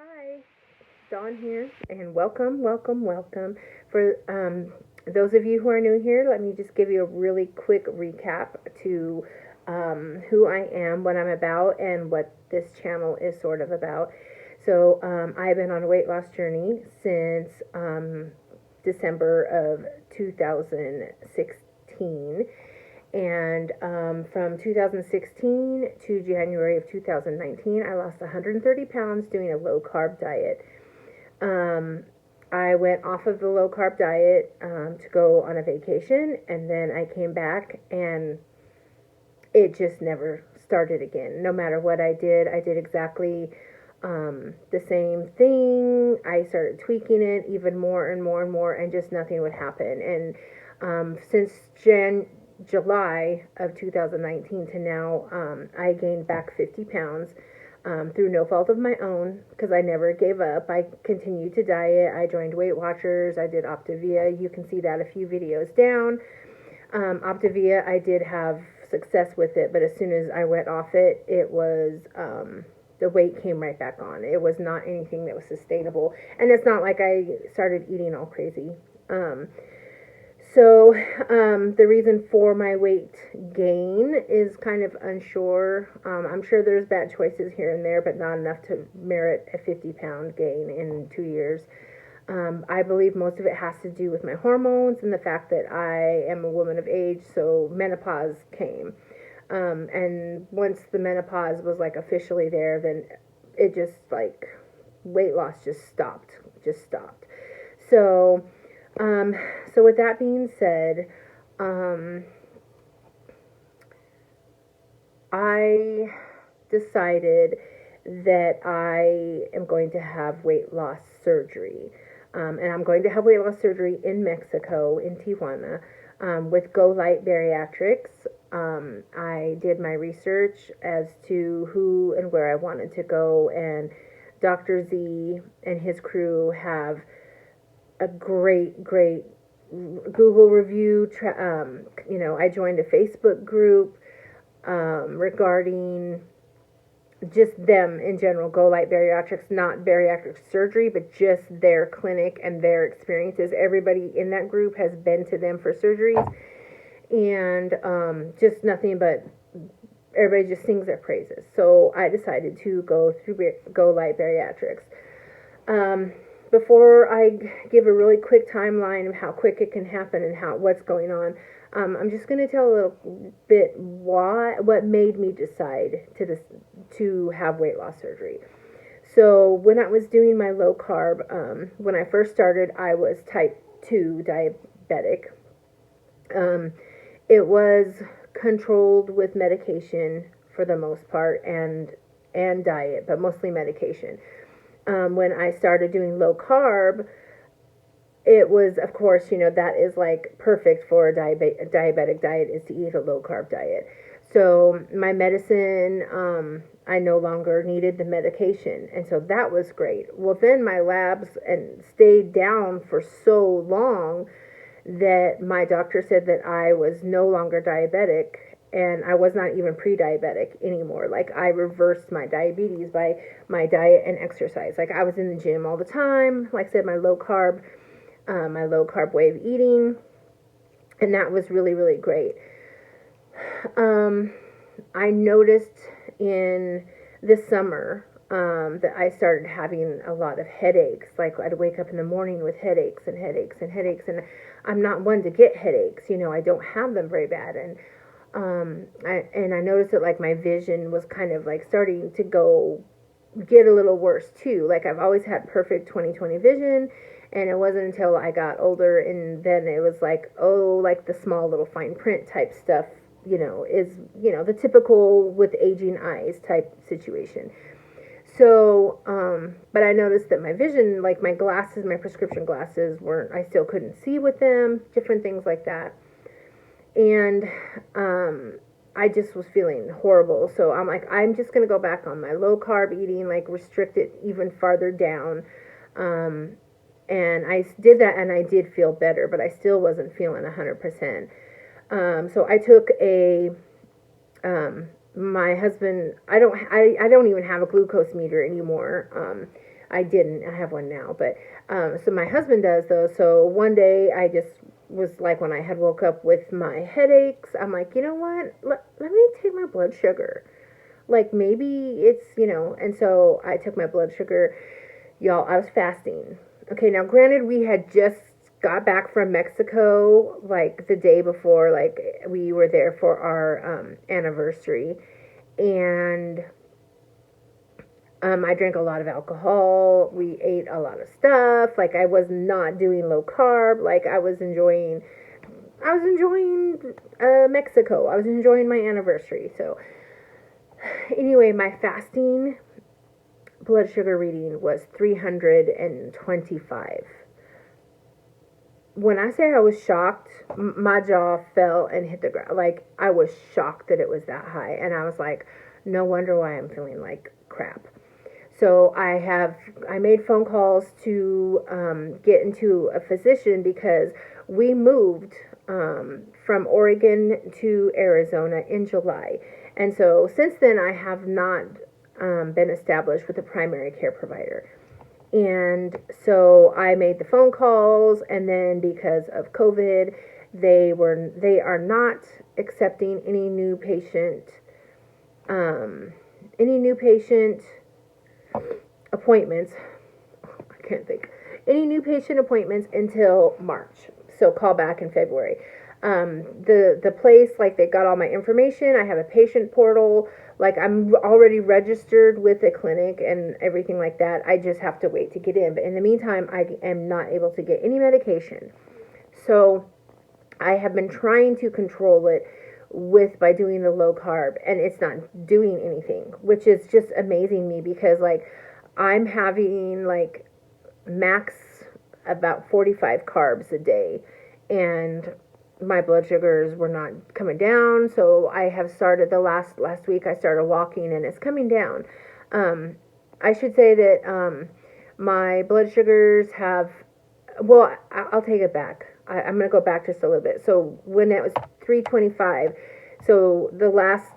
Hi, Dawn here, and welcome. For those of you who are new here, let me just give you a really quick recap to who I am, what I'm about, and what this channel is sort of about. So, I've been on a weight loss journey since December of 2016. And from 2016 to January of 2019, I lost 130 pounds doing a low carb diet. Um, I went off of the low carb diet to go on a vacation, and then I came back, and it just never started again. No matter what I did exactly the same thing. I started tweaking it even more and more and more, and just nothing would happen. And since July of 2019 to now, I gained back 50 pounds through no fault of my own because I never gave up. I continued to diet. I joined Weight Watchers. I did Optavia. You can see that a few videos down. Optavia, I did have success with it, but as soon as I went off it, it was the weight came right back on. It was not anything that was sustainable, and it's not like I started eating all crazy. Um, the reason for my weight gain is kind of unsure. I'm sure there's bad choices here and there, but not enough to merit a 50-pound gain in 2 years. I believe most of it has to do with my hormones and the fact that I am a woman of age, so menopause came. And once the menopause was like officially there, then it just like weight loss just stopped. So, um, so with that being said, um, I decided that I am going to have weight loss surgery. And I'm going to have weight loss surgery in Mexico, in Tijuana, with Go Light Bariatrics. I did my research as to who and where I wanted to go, and Dr. Z and his crew have a great Google review. I joined a Facebook group regarding just them in general, Go Light Bariatrics, not bariatric surgery, but just their clinic and their experiences. Everybody in that group has been to them for surgeries, and just nothing but everybody just sings their praises. So I decided to go through Go Light Bariatrics. Um, Before I give a really quick timeline of how quick it can happen and what's going on, I'm just going to tell a little bit what made me decide to have weight loss surgery. So when I was doing my low carb, when I first started, I was type 2 diabetic. Um, it was controlled with medication for the most part, and diet, but mostly medication. When I started doing low carb, it was, of course, that is like perfect for a diabetic diet, is to eat a low carb diet. So my medicine, I no longer needed the medication, and so that was great. Well, then my labs and stayed down for so long that my doctor said that I was no longer diabetic, and I was not even pre-diabetic anymore. Like, I reversed my diabetes by my diet and exercise. Like, I was in the gym all the time. Like I said, my low carb way of eating, and that was really, really great. I noticed in this summer that I started having a lot of headaches. Like, I'd wake up in the morning with headaches and headaches and headaches, and I'm not one to get headaches. I don't have them very bad, and I noticed that like my vision was kind of like starting to get a little worse too. Like, I've always had perfect 20/20 vision, and it wasn't until I got older, and then it was like, oh, like the small little fine print type stuff, is, the typical with aging eyes type situation. So, but I noticed that my vision, like my glasses, my prescription glasses I still couldn't see with them, different things like that. And, I just was feeling horrible. So I'm like, I'm just going to go back on my low carb eating, like restrict it even farther down. Um, and I did that, and I did feel better, but I still wasn't feeling 100%. So I took a my husband, I don't even have a glucose meter anymore. I didn't. I have one now, but so my husband does though. So one day I just was like, when I had woke up with my headaches, I'm like, you know what? Let me take my blood sugar. Like maybe it's, and so I took my blood sugar. Y'all, I was fasting. Okay, now granted, we had just got back from Mexico like the day before, like we were there for our anniversary, and I drank a lot of alcohol. We ate a lot of stuff. Like I was not doing low carb. Like I was enjoying Mexico. I was enjoying my anniversary. So anyway, my fasting blood sugar reading was 325. When I say I was shocked, my jaw fell and hit the ground. Like I was shocked that it was that high, and I was like, no wonder why I'm feeling like crap. So I made phone calls to get into a physician because we moved from Oregon to Arizona in July, and so since then I have not been established with a primary care provider. And so I made the phone calls, and then because of COVID, they are not accepting any new patient appointments. I can't think. Any new patient appointments until March. So call back in February. The place, like, they got all my information. I have a patient portal. Like, I'm already registered with a clinic and everything like that. I just have to wait to get in. But in the meantime, I am not able to get any medication. So I have been trying to control it by doing the low carb, and it's not doing anything, which is just amazing me because, like, I'm having like max about 45 carbs a day, and my blood sugars were not coming down. So I have started last week I started walking, and it's coming down. I should say that my blood sugars have, well, I'll take it back. I'm going to go back just a little bit. So when it was 325, so the last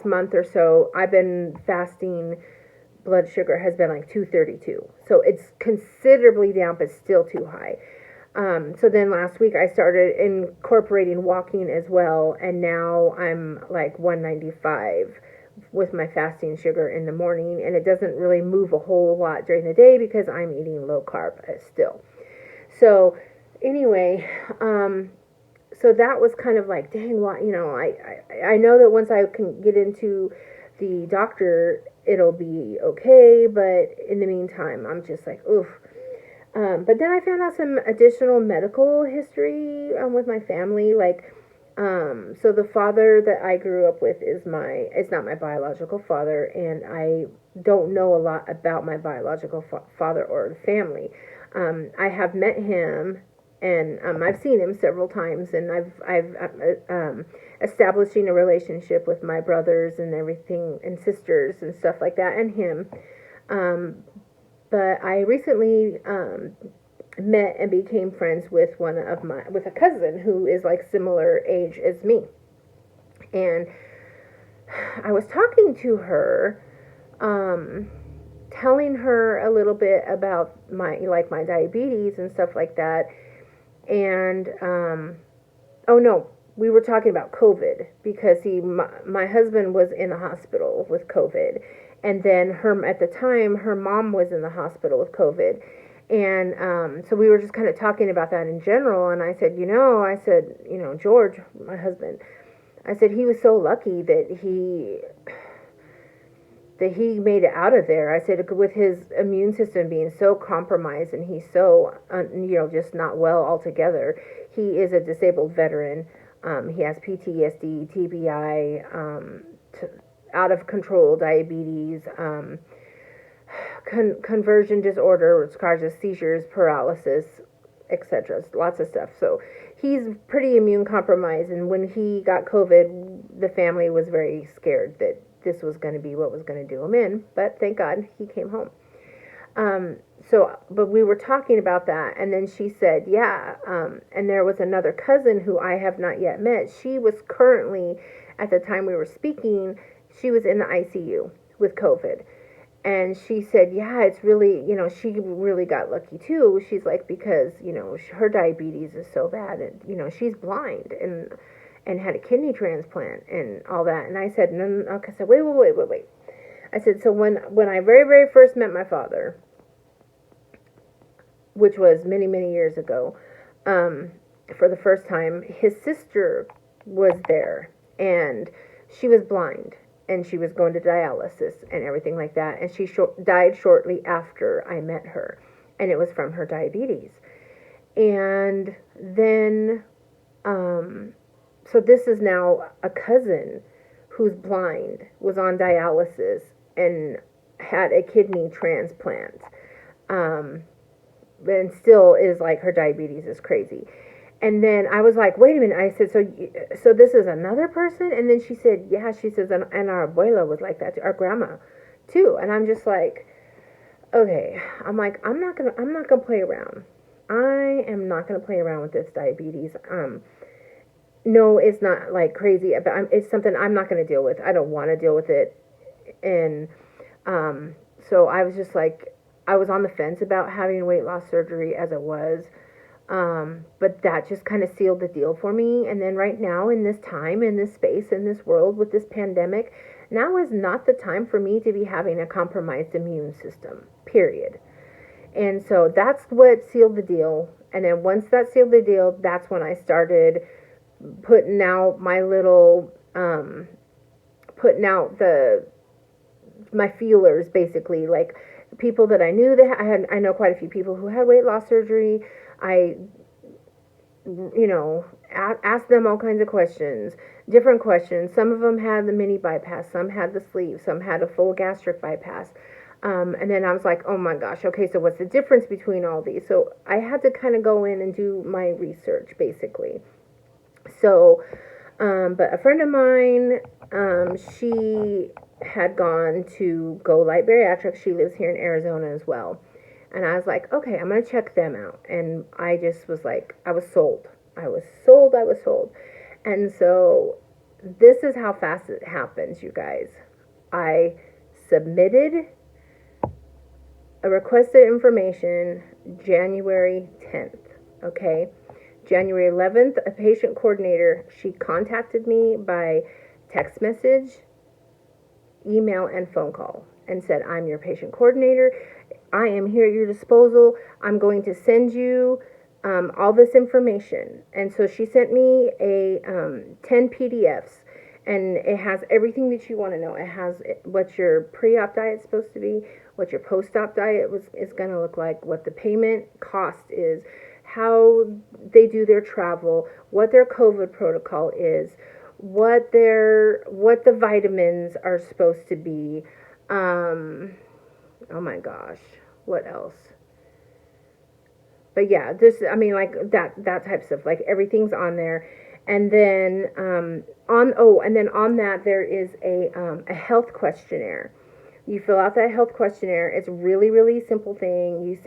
month or so, I've been fasting. Blood sugar has been like 232. So it's considerably down, but still too high. So then last week I started incorporating walking as well, and now I'm like 195 with my fasting sugar in the morning, and it doesn't really move a whole lot during the day because I'm eating low carb still. So anyway, so that was kind of like, dang, what, I know that once I can get into the doctor, it'll be okay, but in the meantime, I'm just like, oof. But then I found out some additional medical history with my family. Like, so the father that I grew up with it's not my biological father, and I don't know a lot about my biological father or the family. I have met him, and I've seen him several times, and I've establishing a relationship with my brothers and everything, and sisters and stuff like that, and him. But I recently met and became friends with with a cousin who is like similar age as me. And I was talking to her, telling her a little bit about my diabetes and stuff like that. And oh no, we were talking about COVID because my husband was in the hospital with COVID, and then at the time her mom was in the hospital with COVID, and so we were just kind of talking about that in general. And I said, George, my husband, I said he was so lucky that he made it out of there. I said, with his immune system being so compromised, and he's so just not well altogether. He is a disabled veteran. He has PTSD, TBI, out of control diabetes, conversion disorder, which causes seizures, paralysis, etc. Lots of stuff. So he's pretty immune compromised. And when he got COVID, the family was very scared that this was going to be what was going to do him in. But thank God he came home. But we were talking about that, and then she said, yeah, and there was another cousin who I have not yet met. She was currently, at the time we were speaking, she was in the ICU with COVID. And she said, yeah, it's really, she really got lucky too. She's like, because, her diabetes is so bad, and, she's blind and had a kidney transplant and all that. And I said, no, no, no. Okay, so wait. I said, so when I very, very first met my father, which was many, many years ago, for the first time, his sister was there, and she was blind, and she was going to dialysis and everything like that, and she died shortly after I met her, and it was from her diabetes. And then, so this is now a cousin who's blind, was on dialysis, and had a kidney transplant. And still is like, her diabetes is crazy. And then I was like, wait a minute. I said, so this is another person? And then she said, yeah. She says, and our abuela was like that too, our grandma too. And I'm just like, okay. I'm like, I'm not gonna play around. I am not gonna play around with this diabetes. No, it's not like crazy, but it's something I'm not gonna deal with. I don't want to deal with it. And so I was just like, I was on the fence about having weight loss surgery as it was, but that just kind of sealed the deal for me. And then right now, in this time, in this space, in this world with this pandemic, now is not the time for me to be having a compromised immune system, period. And so that's what sealed the deal. And then once that sealed the deal, that's when I started putting out my little, putting out my feelers, basically, like, people that I knew that I know quite a few people who had weight loss surgery. I, asked them all kinds of questions, different questions. Some of them had the mini bypass, some had the sleeve, some had a full gastric bypass. And then I was like, oh my gosh, okay, so what's the difference between all these? So I had to kind of go in and do my research, basically. So, but a friend of mine, she had gone to Go Light Bariatrics. She lives here in Arizona as well. And I was like, okay, I'm going to check them out. And I just was like, I was sold. And so this is how fast it happens, you guys. I submitted a requested information January 10th, okay? January 11th, a patient coordinator, she contacted me by text message, email, and phone call and said, I'm your patient coordinator. I am here at your disposal. I'm going to send you all this information. And so she sent me a 10 PDFs, and it has everything that you want to know. It has what your pre-op diet is supposed to be, what your post-op diet is going to look like, what the payment cost is, how they do their travel, what their COVID protocol is, what the vitamins are supposed to be. Oh my gosh, what else? But yeah, like that type of stuff, like everything's on there. And then on that there is a health questionnaire. You fill out that health questionnaire. It's a really, really simple thing. You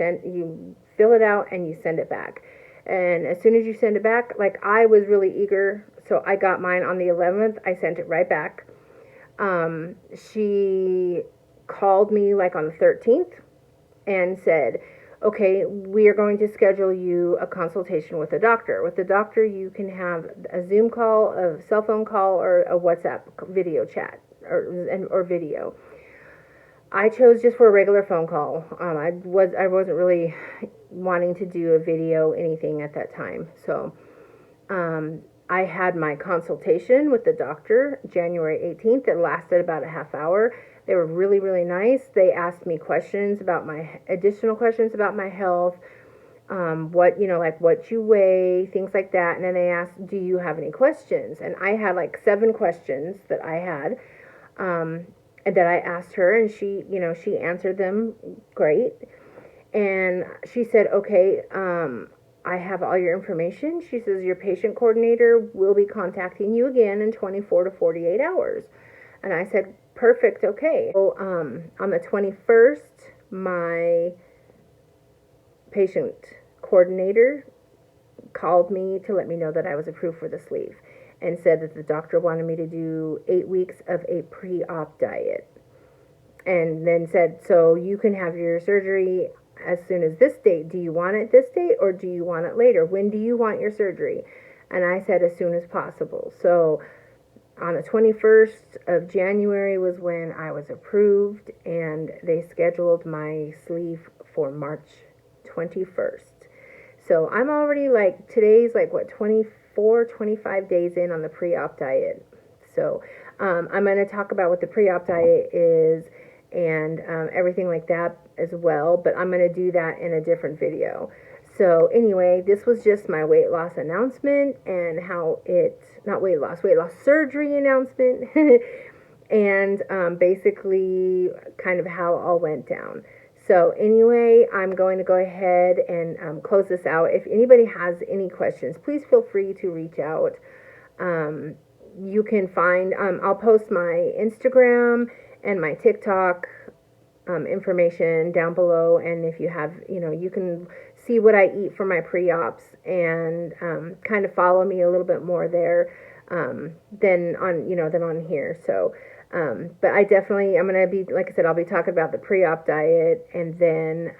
fill it out and you send it back. And as soon as you send it back, like, I was really eager, so I got mine on the 11th. I sent it right back. She called me like on the 13th and said, okay, we are going to schedule you a consultation with a doctor. With the doctor, you can have a Zoom call, a cell phone call, or a WhatsApp video chat or video. I chose just for a regular phone call. I wasn't really wanting to do a video, anything at that time. So I had my consultation with the doctor January 18th. It lasted about a half hour. They were really, really nice. They asked me additional questions about my health, what you weigh, things like that. And then they asked, do you have any questions? And I had like 7 questions that I had, and that I asked her, and she answered them great. And she said, okay, I have all your information. She says, your patient coordinator will be contacting you again in 24 to 48 hours. And I said, perfect, okay. So on the 21st, my patient coordinator called me to let me know that I was approved for the sleeve and said that the doctor wanted me to do 8 weeks of a pre-op diet. And then said, so you can have your surgery as soon as this date. Do you want it this date or do you want it later? When do you want your surgery? And I said as soon as possible. So on the 21st of January was when I was approved, and they scheduled my sleeve for March 21st. So I'm already like, today's like what, 24, 25 days in on the pre-op diet. So I'm going to talk about what the pre-op diet is and everything like that as well, but I'm going to do that in a different video. So anyway, this was just my weight loss announcement and how it, not weight loss surgery announcement, and basically kind of how it all went down. So anyway, I'm going to go ahead and close this out. If anybody has any questions, please feel free to reach out. You can find, I'll post my Instagram and my TikTok information down below. And if you have, you can see what I eat for my pre-ops and kind of follow me a little bit more there than on here. So, but I definitely, I'm going to be, like I said, I'll be talking about the pre-op diet and then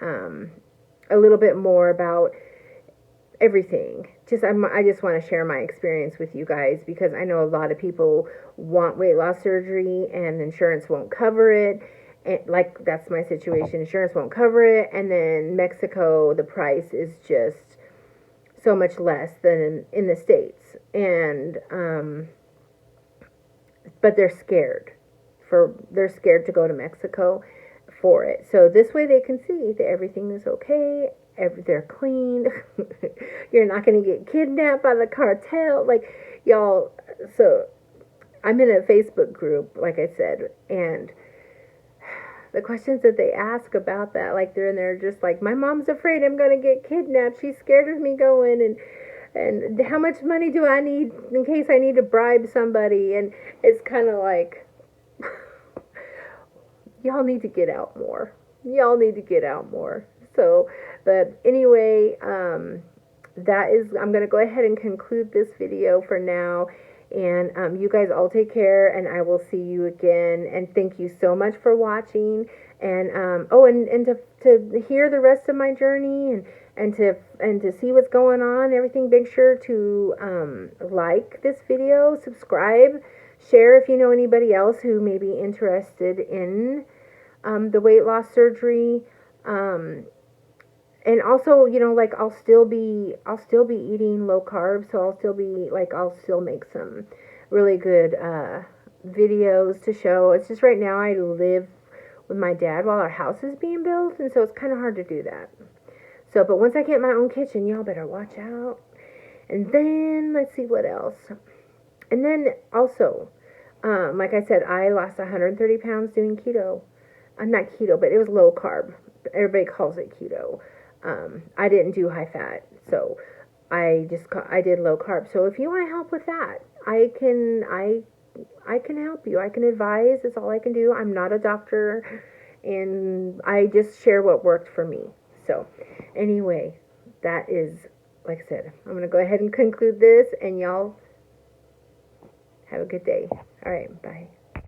a little bit more about everything. I just want to share my experience with you guys because I know a lot of people want weight loss surgery and insurance won't cover it. And like, that's my situation. Insurance won't cover it. And then Mexico, the price is just so much less than in the States. And, but they're scared to go to Mexico for it. So this way they can see that everything is okay. They're clean. You're not going to get kidnapped by the cartel. Like, y'all, so I'm in a Facebook group, like I said, and the questions that they ask about that, like they're in there just like, my mom's afraid I'm going to get kidnapped. She's scared of me going, and how much money do I need in case I need to bribe somebody? And it's kind of like, y'all need to get out more. So, but anyway, I'm going to go ahead and conclude this video for now. And you guys all take care, and I will see you again. And thank you so much for watching. And and to hear the rest of my journey and to see what's going on, everything. Make sure to like this video, subscribe, share if you know anybody else who may be interested in the weight loss surgery. And also, like I'll still be eating low carb, so I'll still make some really good videos to show. It's just right now I live with my dad while our house is being built, and so it's kind of hard to do that. So, but once I get my own kitchen, y'all better watch out. And then let's see what else. And then also, like I said, I lost 130 pounds doing keto. Not keto, but it was low carb. Everybody calls it keto. I didn't do high fat, so I did low carb. So if you want help with that, I can help you. I can advise. That's all I can do. I'm not a doctor, and I just share what worked for me. So anyway, that is, like I said, I'm going to go ahead and conclude this, and y'all have a good day. All right, bye.